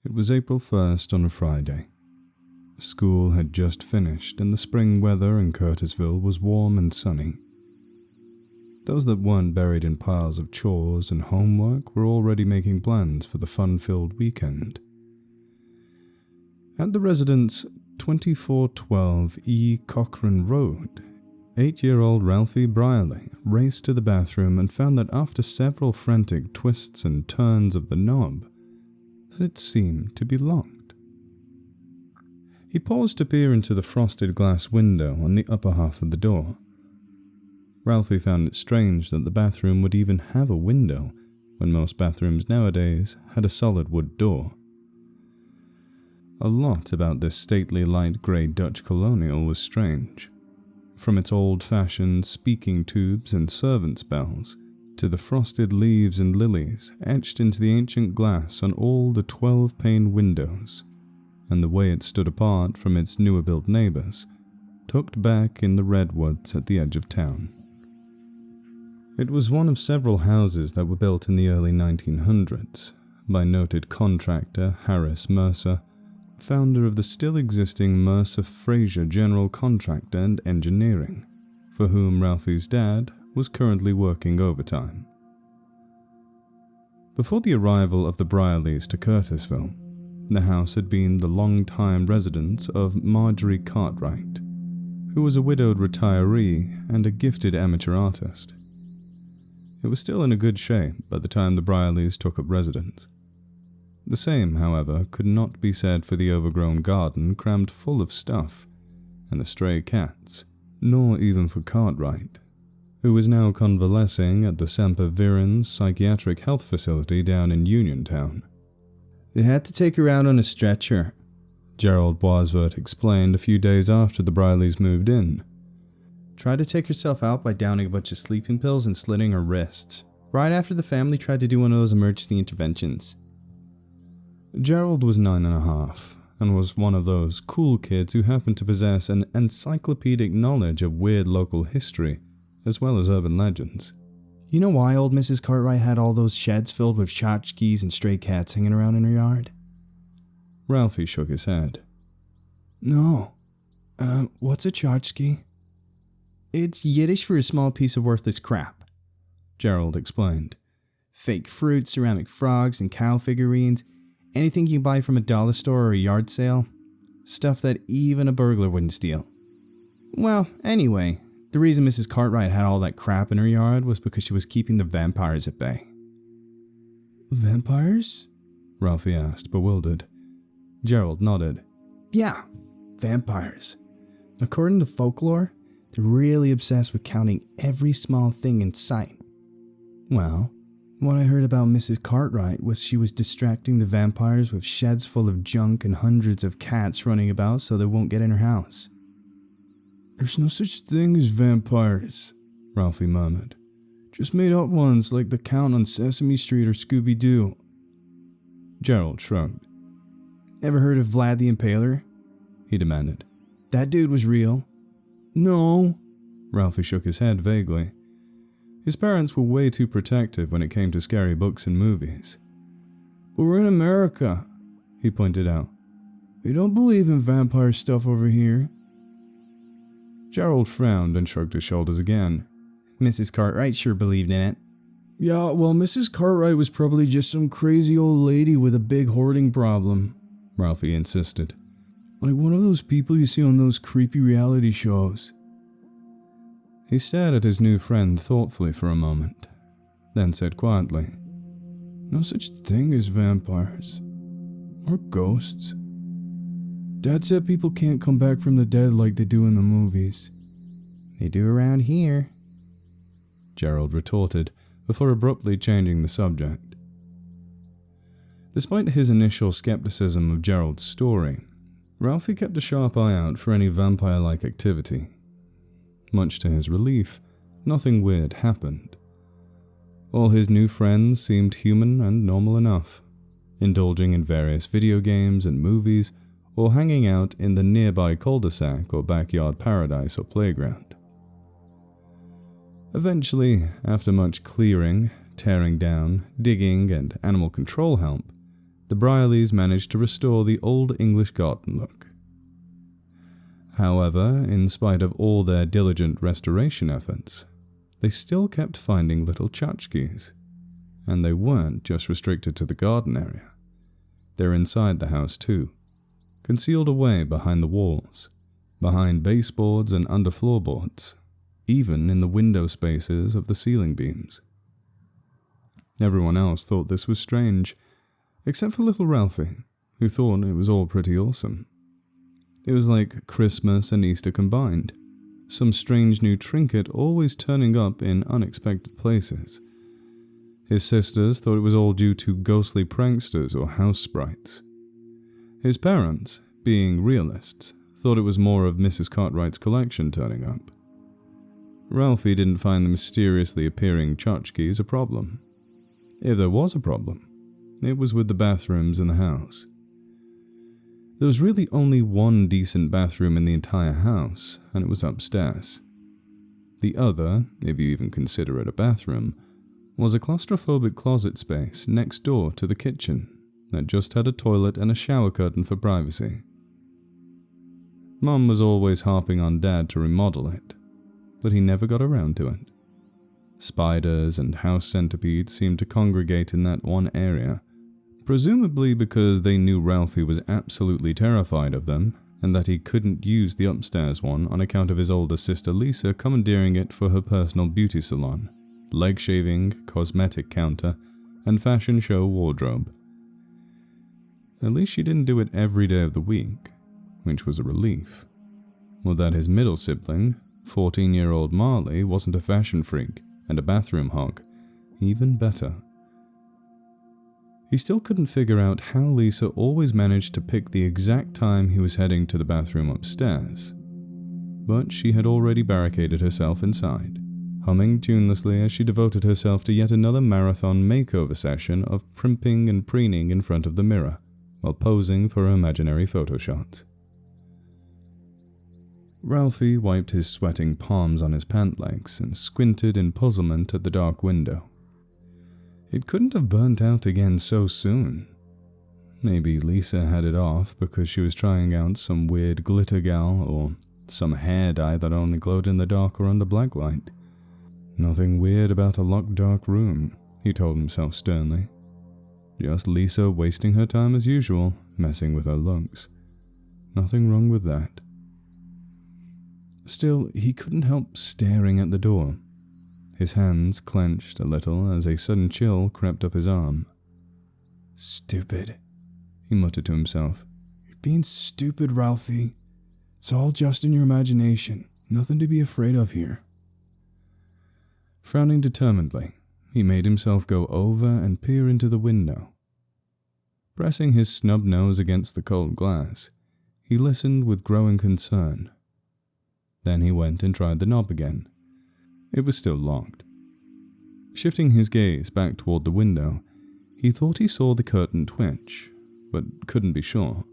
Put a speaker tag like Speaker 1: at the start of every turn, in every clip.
Speaker 1: It was April 1st on a Friday. School had just finished and the spring weather in Curtisville was warm and sunny. Those that weren't buried in piles of chores and homework were already making plans for the fun-filled weekend. At the residence 2412 E. Cochran Road, 8-year-old Ralphie Brierly raced to the bathroom and found that after several frantic twists and turns of the knob, that it seemed to be locked. He paused to peer into the frosted glass window on the upper half of the door. Ralphie found it strange that the bathroom would even have a window when most bathrooms nowadays had a solid wood door. A lot about this stately light grey Dutch colonial was strange, from its old-fashioned speaking tubes and servants' bells to the frosted leaves and lilies etched into the ancient glass on all the 12-pane windows, and the way it stood apart from its newer-built neighbours, tucked back in the redwoods at the edge of town. It was one of several houses that were built in the early 1900s by noted contractor Harris Mercer, founder of the still existing Mercer Fraser General Contractor and Engineering, for whom Ralphie's dad was currently working overtime. Before the arrival of the Brierlys to Curtisville, the house had been the long-time residence of Marjorie Cartwright, who was a widowed retiree and a gifted amateur artist. It was still in a good shape by the time the Brierlys took up residence. The same, however, could not be said for the overgrown garden crammed full of stuff, and the stray cats, nor even for Cartwright, who was now convalescing at the Semper Virens psychiatric health facility down in Uniontown.
Speaker 2: They had to take her out on a stretcher,
Speaker 1: Gerald Boisvert explained a few days after the Brierlys moved in.
Speaker 2: Tried to take herself out by downing a bunch of sleeping pills and slitting her wrists, right after the family tried to do one of those emergency interventions.
Speaker 1: Gerald was 9.5 and was one of those cool kids who happened to possess an encyclopedic knowledge of weird local history, as well as urban legends.
Speaker 2: You know why old Mrs. Cartwright had all those sheds filled with tchotchkes and stray cats hanging around in her yard?
Speaker 1: Ralphie shook his head.
Speaker 2: No. What's a tchotchke? It's Yiddish for a small piece of worthless crap, Gerald explained. Fake fruit, ceramic frogs, and cow figurines. Anything you can buy from a dollar store or a yard sale. Stuff that even a burglar wouldn't steal. Well, anyway, the reason Mrs. Cartwright had all that crap in her yard was because she was keeping the vampires at bay.
Speaker 1: Vampires? Ralphie asked, bewildered. Gerald nodded.
Speaker 2: Yeah, vampires. According to folklore, they're really obsessed with counting every small thing in sight. Well, what I heard about Mrs. Cartwright was she was distracting the vampires with sheds full of junk and hundreds of cats running about so they won't get in her house.
Speaker 1: There's no such thing as vampires, Ralphie murmured. Just made up ones like the Count on Sesame Street or Scooby-Doo. Gerald shrugged.
Speaker 2: Ever heard of Vlad the Impaler? He demanded. That dude was real.
Speaker 1: No. Ralphie shook his head vaguely. His parents were way too protective when it came to scary books and movies. But we're in America, he pointed out. We don't believe in vampire stuff over here. Gerald frowned and shrugged his shoulders again.
Speaker 2: Mrs. Cartwright sure believed in it.
Speaker 1: Yeah, well, Mrs. Cartwright was probably just some crazy old lady with a big hoarding problem, Ralphie insisted. Like one of those people you see on those creepy reality shows. He stared at his new friend thoughtfully for a moment, then said quietly, No such thing as vampires. Or ghosts. Dad said people can't come back from the dead like they do in the movies.
Speaker 2: They do around here,
Speaker 1: Gerald retorted, before abruptly changing the subject. Despite his initial skepticism of Gerald's story, Ralphie kept a sharp eye out for any vampire-like activity. Much to his relief, nothing weird happened. All his new friends seemed human and normal enough, indulging in various video games and movies, or hanging out in the nearby cul-de-sac or backyard paradise or playground. Eventually, after much clearing, tearing down, digging, and animal control help, the Brierleys managed to restore the old English garden look. However, in spite of all their diligent restoration efforts, they still kept finding little tchotchkes, and they weren't just restricted to the garden area. They're inside the house too, concealed away behind the walls, behind baseboards and under floorboards, even in the window spaces of the ceiling beams. Everyone else thought this was strange, except for little Ralphie, who thought it was all pretty awesome. It was like Christmas and Easter combined, some strange new trinket always turning up in unexpected places. His sisters thought it was all due to ghostly pranksters or house sprites. His parents, being realists, thought it was more of Mrs. Cartwright's collection turning up. Ralphie didn't find the mysteriously appearing tchotchkes a problem. If there was a problem, it was with the bathrooms in the house. There was really only one decent bathroom in the entire house, and it was upstairs. The other, if you even consider it a bathroom, was a claustrophobic closet space next door to the kitchen that just had a toilet and a shower curtain for privacy. Mum was always harping on Dad to remodel it, but he never got around to it. Spiders and house centipedes seemed to congregate in that one area, presumably because they knew Ralphie was absolutely terrified of them and that he couldn't use the upstairs one on account of his older sister Lisa commandeering it for her personal beauty salon, leg shaving, cosmetic counter, and fashion show wardrobe. At least she didn't do it every day of the week, which was a relief. Or that his middle sibling, 14-year-old Marley, wasn't a fashion freak and a bathroom hog. Even better. He still couldn't figure out how Lisa always managed to pick the exact time he was heading to the bathroom upstairs. But she had already barricaded herself inside, humming tunelessly as she devoted herself to yet another marathon makeover session of primping and preening in front of the mirror, while posing for her imaginary photo shots. Ralphie wiped his sweating palms on his pant legs and squinted in puzzlement at the dark window. It couldn't have burnt out again so soon. Maybe Lisa had it off because she was trying out some weird glitter gal or some hair dye that only glowed in the dark or under black light. Nothing weird about a locked dark room, he told himself sternly. Just Lisa wasting her time as usual, messing with her looks. Nothing wrong with that. Still, he couldn't help staring at the door. His hands clenched a little as a sudden chill crept up his arm. Stupid, he muttered to himself. You're being stupid, Ralphie. It's all just in your imagination. Nothing to be afraid of here. Frowning determinedly, he made himself go over and peer into the window. Pressing his snub nose against the cold glass, he listened with growing concern. Then he went and tried the knob again. It was still locked. Shifting his gaze back toward the window, he thought he saw the curtain twitch, but couldn't be sure.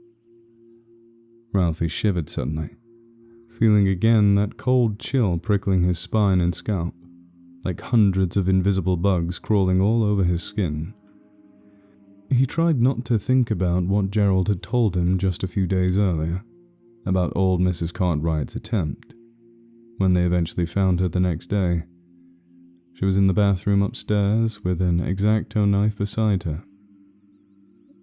Speaker 1: Ralphie shivered suddenly, feeling again that cold chill prickling his spine and scalp, like hundreds of invisible bugs crawling all over his skin. He tried not to think about what Gerald had told him just a few days earlier, about old Mrs. Cartwright's attempt. When they eventually found her the next day, she was in the bathroom upstairs with an X-Acto knife beside her.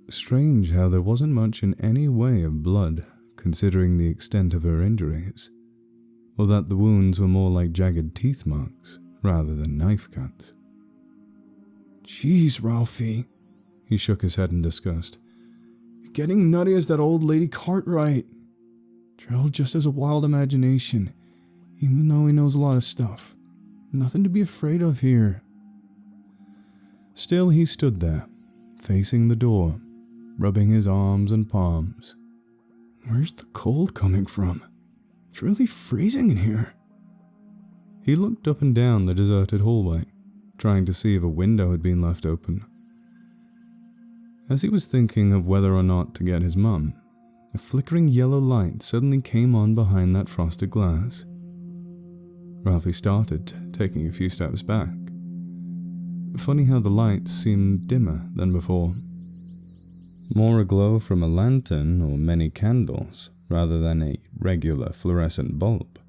Speaker 1: Strange how there wasn't much in any way of blood, considering the extent of her injuries, or that the wounds were more like jagged teeth marks rather than knife cuts. Jeez, Ralphie, he shook his head in disgust. You're getting nutty as that old lady Cartwright. Gerald just has a wild imagination, even though he knows a lot of stuff. Nothing to be afraid of here. Still he stood there, facing the door, rubbing his arms and palms. Where's the cold coming from? It's really freezing in here. He looked up and down the deserted hallway, trying to see if a window had been left open. As he was thinking of whether or not to get his mum, a flickering yellow light suddenly came on behind that frosted glass. Ralphie started, taking a few steps back. Funny how the light seemed dimmer than before. more aglow from a lantern or many candles rather than a regular fluorescent bulb.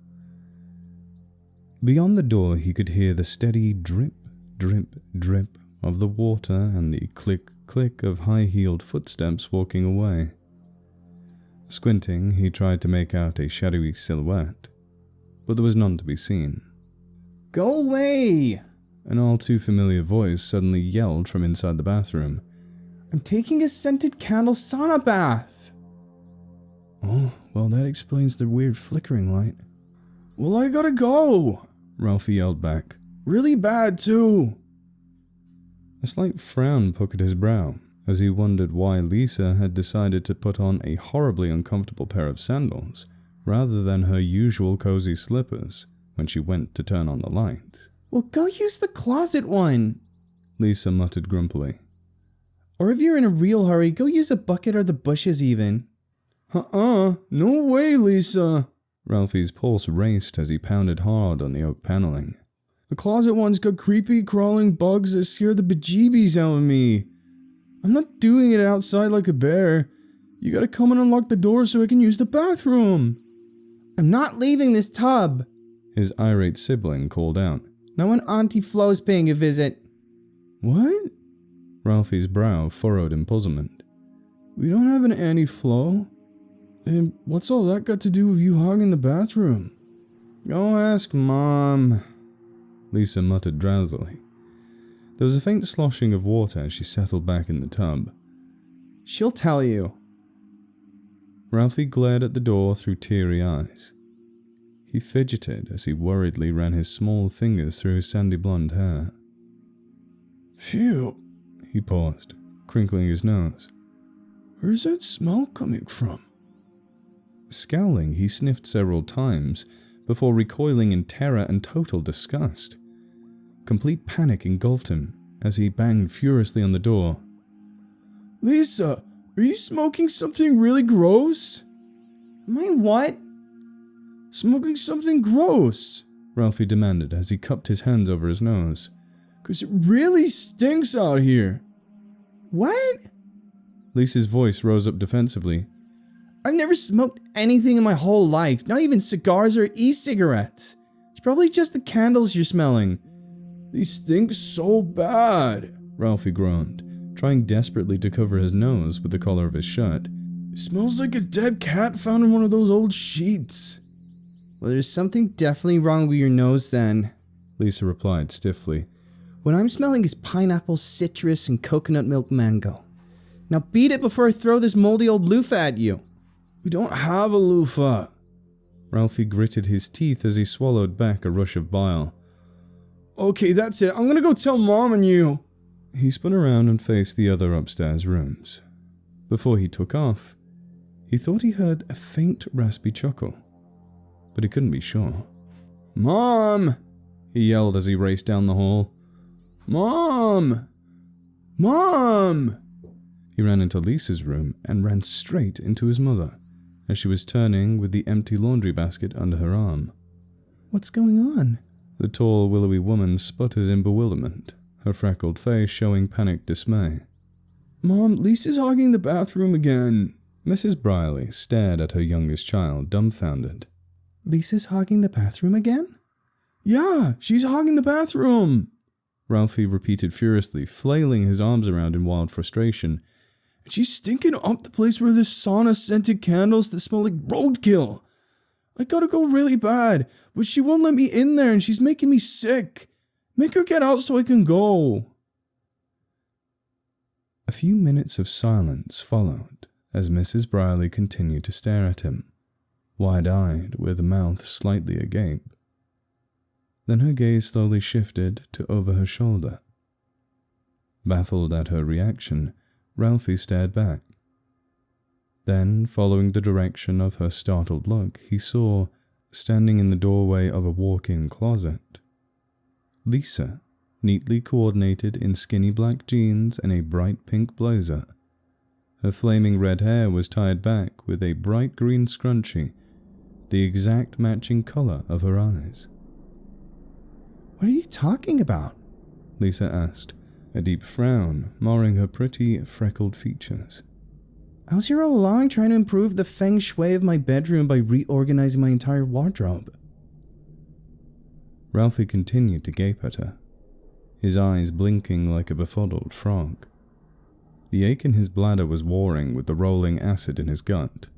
Speaker 1: Beyond the door he could hear the steady drip, drip, drip of the water and the click, click of high-heeled footsteps walking away. Squinting, he tried to make out a shadowy silhouette, but there was none to be seen.
Speaker 2: "Go away!"
Speaker 1: An all-too-familiar voice suddenly yelled from inside the bathroom.
Speaker 2: "I'm taking a scented candle sauna bath!"
Speaker 1: Oh, well, that explains the weird flickering light.
Speaker 2: "Well, I gotta go!"
Speaker 1: Ralphie yelled back.
Speaker 2: "Really bad, too!"
Speaker 1: A slight frown puckered his brow as he wondered why Lisa had decided to put on a horribly uncomfortable pair of sandals rather than her usual cozy slippers when she went to turn on the light.
Speaker 2: "Well, go use the closet one,"
Speaker 1: Lisa muttered grumpily.
Speaker 2: "Or if you're in a real hurry, go use a bucket or the bushes even."
Speaker 1: No way, Lisa." Ralphie's pulse raced as he pounded hard on the oak paneling.
Speaker 2: "The closet one's got creepy, crawling bugs that scare the bejeebies out of me. I'm not doing it outside like a bear. You gotta come and unlock the door so I can use the bathroom." "I'm not leaving this tub,"
Speaker 1: his irate sibling called out.
Speaker 2: "Not when Auntie Flo's paying a visit."
Speaker 1: "What?" Ralphie's brow furrowed in puzzlement.
Speaker 2: "We don't have an Auntie Flo. And what's all that got to do with you hogging the bathroom?"
Speaker 1: "Go ask Mom," Lisa muttered drowsily. There was a faint sloshing of water as she settled back in the tub.
Speaker 2: "She'll tell you."
Speaker 1: Ralphie glared at the door through teary eyes. He fidgeted as he worriedly ran his small fingers through his sandy blonde hair.
Speaker 2: "Phew,"
Speaker 1: he paused, crinkling his nose.
Speaker 2: "Where's that smell coming from?"
Speaker 1: Scowling, he sniffed several times before recoiling in terror and total disgust. Complete panic engulfed him as he banged furiously on the door.
Speaker 2: "Lisa, are you smoking something really gross?" "Am I what?"
Speaker 1: "Smoking something gross," Ralphie demanded as he cupped his hands over his nose.
Speaker 2: "'Cause it really stinks out here." "What?"
Speaker 1: Lisa's voice rose up defensively.
Speaker 2: "I've never smoked anything in my whole life, not even cigars or e-cigarettes. It's probably just the candles you're smelling."
Speaker 1: "These stink so bad," Ralphie groaned, trying desperately to cover his nose with the collar of his shirt.
Speaker 2: "It smells like a dead cat found in one of those old sheets." "Well, there's something definitely wrong with your nose then,"
Speaker 1: Lisa replied stiffly.
Speaker 2: "What I'm smelling is pineapple, citrus, and coconut milk mango. Now beat it before I throw this moldy old loofah at you."
Speaker 1: "We don't have a loofah." Ralphie gritted his teeth as he swallowed back a rush of bile.
Speaker 2: "Okay, that's it. I'm gonna go tell Mom and you."
Speaker 1: He spun around and faced the other upstairs rooms. Before he took off, he thought he heard a faint raspy chuckle, but he couldn't be sure.
Speaker 2: "Mom!"
Speaker 1: he yelled as he raced down the hall.
Speaker 2: "Mom! Mom!"
Speaker 1: He ran into Lisa's room and ran straight into his mother as she was turning with the empty laundry basket under her arm.
Speaker 2: "What's going on?"
Speaker 1: The tall, willowy woman sputtered in bewilderment, her freckled face showing panicked dismay.
Speaker 2: "Mom, Lisa's hogging the bathroom again."
Speaker 1: Mrs. Brierly stared at her youngest child, dumbfounded.
Speaker 2: "Lisa's hogging the bathroom again?"
Speaker 1: "Yeah, she's hogging the bathroom," Ralphie repeated furiously, flailing his arms around in wild frustration.
Speaker 2: "And she's stinking up the place where there's sauna-scented candles that smell like roadkill. I gotta go really bad, but she won't let me in there and she's making me sick. Make her get out so I can go."
Speaker 1: A few minutes of silence followed as Mrs. Brierly continued to stare at him, wide-eyed with mouth slightly agape. Then her gaze slowly shifted to over her shoulder. Baffled at her reaction, Ralphie stared back. Then, following the direction of her startled look, he saw, standing in the doorway of a walk-in closet, Lisa, neatly coordinated in skinny black jeans and a bright pink blazer. Her flaming red hair was tied back with a bright green scrunchie, the exact matching color of her eyes.
Speaker 2: "What are you talking about?"
Speaker 1: Lisa asked, a deep frown marring her pretty, freckled features.
Speaker 2: I was here all along trying to improve the feng shui of my bedroom by reorganizing my entire wardrobe.
Speaker 1: Ralphie continued to gape at her, his eyes blinking like a befuddled frog. The ache in his bladder was warring with the rolling acid in his gut,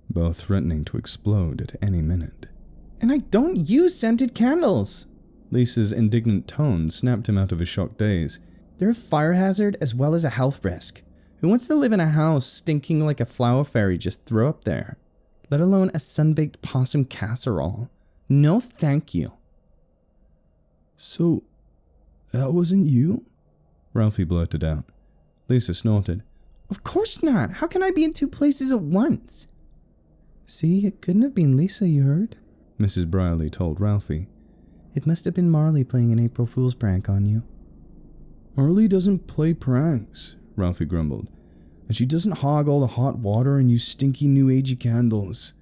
Speaker 1: both threatening to explode at any minute.
Speaker 2: And I don't use scented candles! Lisa's indignant tone snapped him out of his shocked daze. They're a fire hazard as well as a health risk. Who wants to live in a house stinking like a flower fairy just throw up there? Let alone a sun-baked possum casserole. No thank you.
Speaker 1: So, that wasn't you? Ralphie blurted out. Lisa snorted.
Speaker 2: Of course not. How can I be in two places at once? See, it couldn't have been Lisa you heard, Mrs. Brierly told Ralphie. It must have been Marley playing an April Fool's prank on you.
Speaker 1: Marley doesn't play pranks, Ralphie grumbled. And she doesn't hog all the hot water and use stinky new agey candles.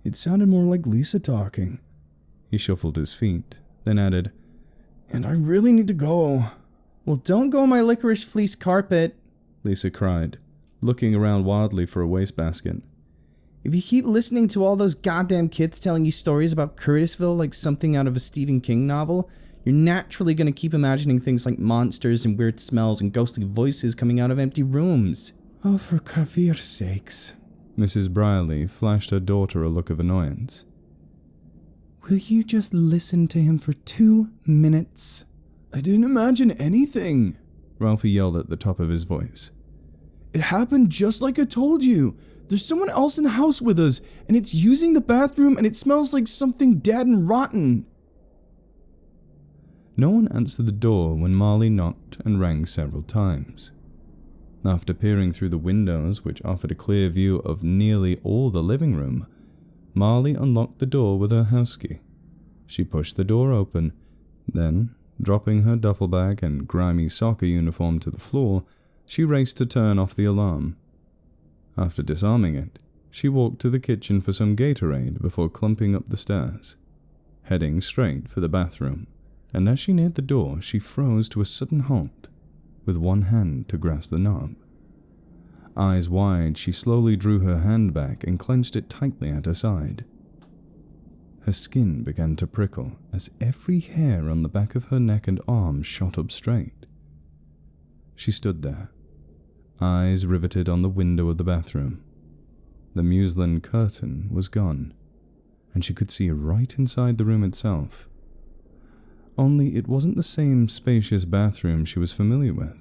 Speaker 1: It sounded more like Lisa talking. He shuffled his feet, then added, And I really need to go.
Speaker 2: Well, don't go on my licorice fleece carpet, Lisa cried, looking around wildly for a wastebasket. If you keep listening to all those goddamn kids telling you stories about Curtisville like something out of a Stephen King novel, you're naturally going to keep imagining things like monsters and weird smells and ghostly voices coming out of empty rooms.
Speaker 1: Oh, for Kavir sakes. Mrs. Brierly flashed her daughter a look of annoyance.
Speaker 2: Will you just listen to him for 2 minutes?
Speaker 1: I didn't imagine anything, Ralphie yelled at the top of his voice. It happened just like I told you. There's someone else in the house with us, and it's using the bathroom, and it smells like something dead and rotten. No one answered the door when Marley knocked and rang several times. After peering through the windows, which offered a clear view of nearly all the living room, Marley unlocked the door with her house key. She pushed the door open, then, dropping her duffel bag and grimy soccer uniform to the floor, she raced to turn off the alarm. After disarming it, she walked to the kitchen for some Gatorade before clumping up the stairs, heading straight for the bathroom, and as she neared the door, she froze to a sudden halt, with one hand to grasp the knob. Eyes wide, she slowly drew her hand back and clenched it tightly at her side. Her skin began to prickle as every hair on the back of her neck and arms shot up straight. She stood there, eyes riveted on the window of the bathroom. The muslin curtain was gone, and she could see right inside the room itself. Only it wasn't the same spacious bathroom she was familiar with.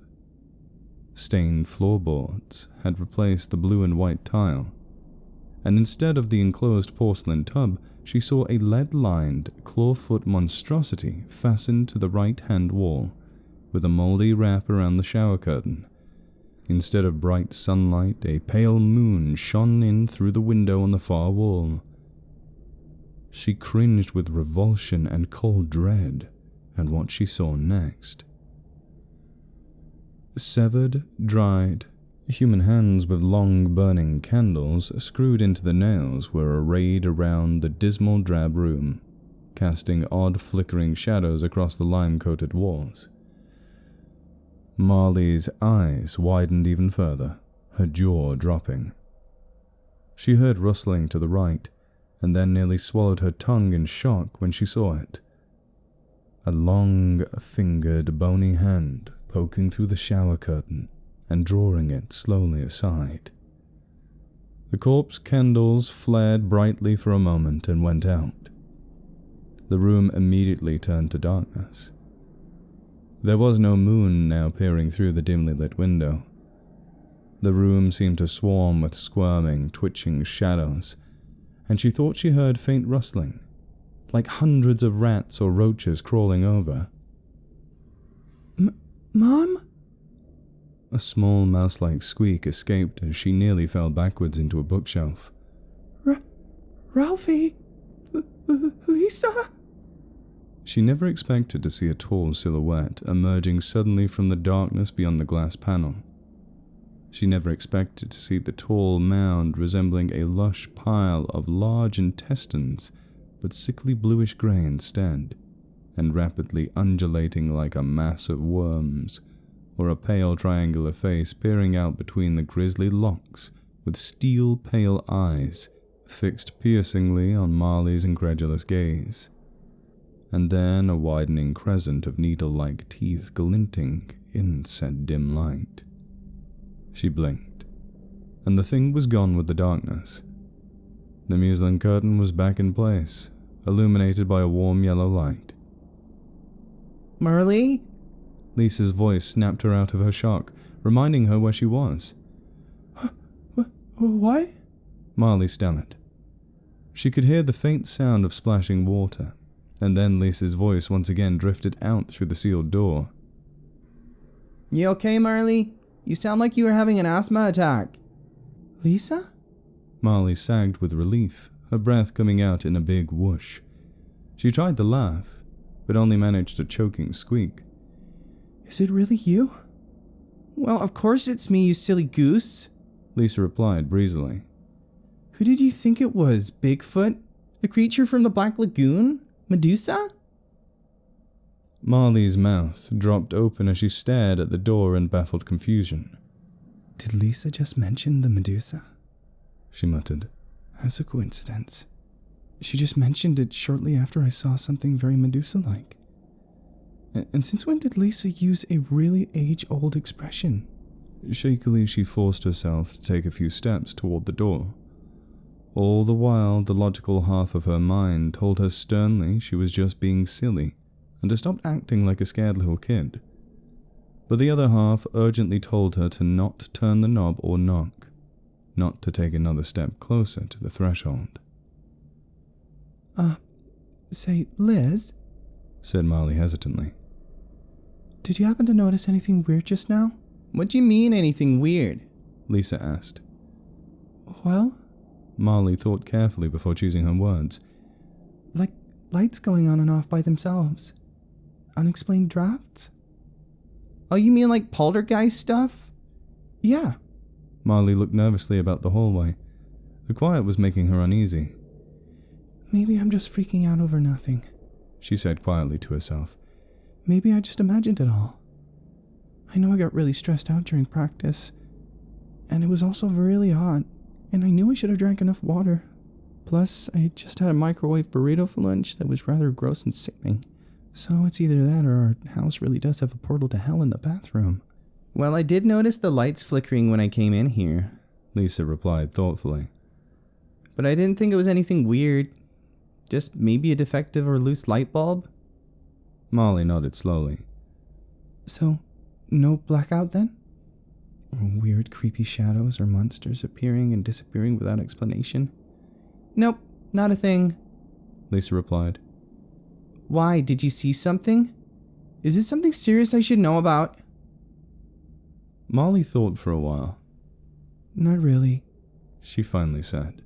Speaker 1: Stained floorboards had replaced the blue and white tile, and instead of the enclosed porcelain tub, she saw a lead-lined, claw-foot monstrosity fastened to the right-hand wall, with a moldy wrap around the shower curtain. Instead of bright sunlight, a pale moon shone in through the window on the far wall. She cringed with revulsion and cold dread at what she saw next. Severed, dried, human hands with long burning candles screwed into the nails were arrayed around the dismal drab room, casting odd flickering shadows across the lime-coated walls. Marley's eyes widened even further, her jaw dropping. She heard rustling to the right, and then nearly swallowed her tongue in shock when she saw it. A long-fingered, bony hand poking through the shower curtain and drawing it slowly aside. The corpse candles flared brightly for a moment and went out. The room immediately turned to darkness. There was no moon now peering through the dimly lit window. The room seemed to swarm with squirming, twitching shadows, and she thought she heard faint rustling, like hundreds of rats or roaches crawling over.
Speaker 2: Mom?
Speaker 1: A small mouse-like squeak escaped as she nearly fell backwards into a bookshelf.
Speaker 2: Ralphie? Lisa?
Speaker 1: She never expected to see a tall silhouette emerging suddenly from the darkness beyond the glass panel. She never expected to see the tall mound resembling a lush pile of large intestines, but sickly bluish-grey instead, and rapidly undulating like a mass of worms, or a pale triangular face peering out between the grisly locks with steel-pale eyes fixed piercingly on Marley's incredulous gaze, and then a widening crescent of needle-like teeth glinting in said dim light. She blinked, and the thing was gone with the darkness. The muslin curtain was back in place, illuminated by a warm yellow light.
Speaker 2: "Marley?"
Speaker 1: Lisa's voice snapped her out of her shock, reminding her where she was.
Speaker 2: What?
Speaker 1: Marley stammered. She could hear the faint sound of splashing water, and then Lisa's voice once again drifted out through the sealed door.
Speaker 2: "You okay, Marley? You sound like you were having an asthma attack." "Lisa?"
Speaker 1: Marley sagged with relief, her breath coming out in a big whoosh. She tried to laugh, but only managed a choking squeak.
Speaker 2: "Is it really you?" "Well, of course it's me, you silly goose," Lisa replied breezily. "Who did you think it was, Bigfoot? The creature from the Black Lagoon? Medusa?"
Speaker 1: Marley's mouth dropped open as she stared at the door in baffled confusion.
Speaker 2: "Did Lisa just mention the Medusa?"
Speaker 1: she muttered.
Speaker 2: "As a coincidence. She just mentioned it shortly after I saw something very Medusa-like. And since when did Lisa use a really age-old expression?"
Speaker 1: Shakily, she forced herself to take a few steps toward the door. All the while, the logical half of her mind told her sternly she was just being silly, and to stop acting like a scared little kid. But the other half urgently told her to not turn the knob or knock, not to take another step closer to the threshold.
Speaker 2: Say, Liz,"
Speaker 1: said Marley hesitantly.
Speaker 2: "did you happen to notice anything weird just now?" "What do you mean, anything weird?" Lisa asked.
Speaker 1: "Well," Marley thought carefully before choosing her words,
Speaker 2: "like lights going on and off by themselves. Unexplained drafts." "Oh, you mean like poltergeist stuff?" "Yeah."
Speaker 1: Marley looked nervously about the hallway. The quiet was making her uneasy.
Speaker 2: "Maybe I'm just freaking out over nothing," she said quietly to herself. "Maybe I just imagined it all. I know I got really stressed out during practice, and it was also really hot, and I knew I should have drank enough water. Plus, I had just had a microwave burrito for lunch that was rather gross and sickening. So it's either that or our house really does have a portal to hell in the bathroom." "Well, I did notice the lights flickering when I came in here," Lisa replied thoughtfully. "But I didn't think it was anything weird. Just maybe a defective or loose light bulb."
Speaker 1: Marley nodded slowly.
Speaker 2: "So, no blackout then? Or weird creepy shadows or monsters appearing and disappearing without explanation?" "Nope, not a thing," Lisa replied. "Why, did you see something? Is it something serious I should know about?"
Speaker 1: Marley thought for a while.
Speaker 2: "Not really,"
Speaker 1: she finally said.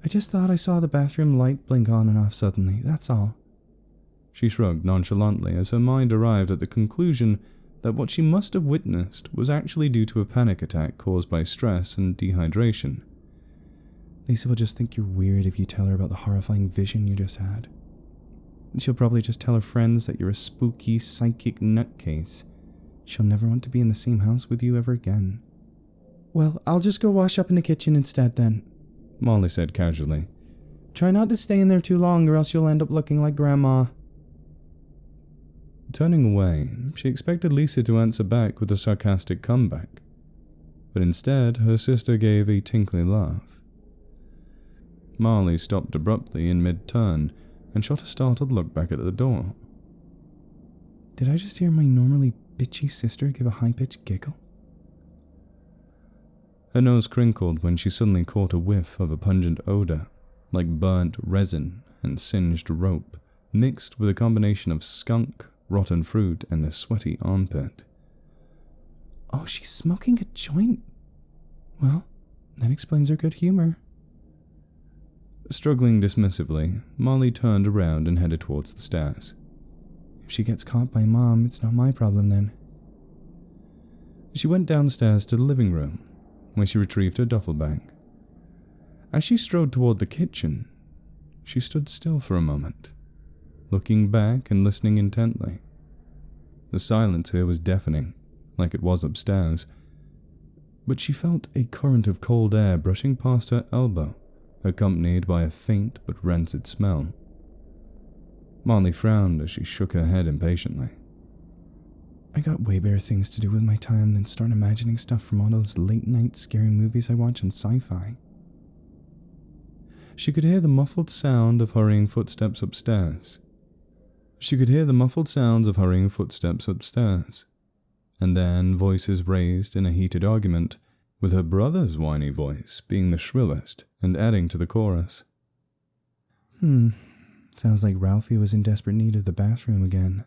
Speaker 2: "I just thought I saw the bathroom light blink on and off suddenly, that's all."
Speaker 1: She shrugged nonchalantly as her mind arrived at the conclusion that what she must have witnessed was actually due to a panic attack caused by stress and dehydration.
Speaker 2: "Lisa will just think you're weird if you tell her about the horrifying vision you just had. She'll probably just tell her friends that you're a spooky, psychic nutcase. She'll never want to be in the same house with you ever again." "Well, I'll just go wash up in the kitchen instead then,"
Speaker 1: Marley said casually.
Speaker 2: "Try not to stay in there too long or else you'll end up looking like Grandma."
Speaker 1: Turning away, she expected Lisa to answer back with a sarcastic comeback, but instead her sister gave a tinkly laugh. Marley stopped abruptly in mid-turn and shot a startled look back at the door.
Speaker 2: Did I just hear my normally bitchy sister give a high-pitched giggle?
Speaker 1: Her nose crinkled when she suddenly caught a whiff of a pungent odor, like burnt resin and singed rope, mixed with a combination of skunk, rotten fruit, and a sweaty armpit.
Speaker 2: "Oh, she's smoking a joint. Well, that explains her good humor."
Speaker 1: Struggling dismissively, Molly turned around and headed towards the stairs.
Speaker 2: "If she gets caught by Mom, it's not my problem then."
Speaker 1: She went downstairs to the living room, where she retrieved her duffel bag. As she strode toward the kitchen, she stood still for a moment, looking back and listening intently. The silence here was deafening, like it was upstairs. but she felt a current of cold air brushing past her elbow, accompanied by a faint but rancid smell. Molly frowned as she shook her head impatiently.
Speaker 2: I got way better things to do with my time than start imagining stuff from all those late-night scary movies I watch on sci-fi.
Speaker 1: She could hear the muffled sound of hurrying footsteps upstairs. And then voices raised in a heated argument, with her brother's whiny voice being the shrillest and adding to the chorus.
Speaker 2: Sounds like Ralphie was in desperate need of the bathroom again.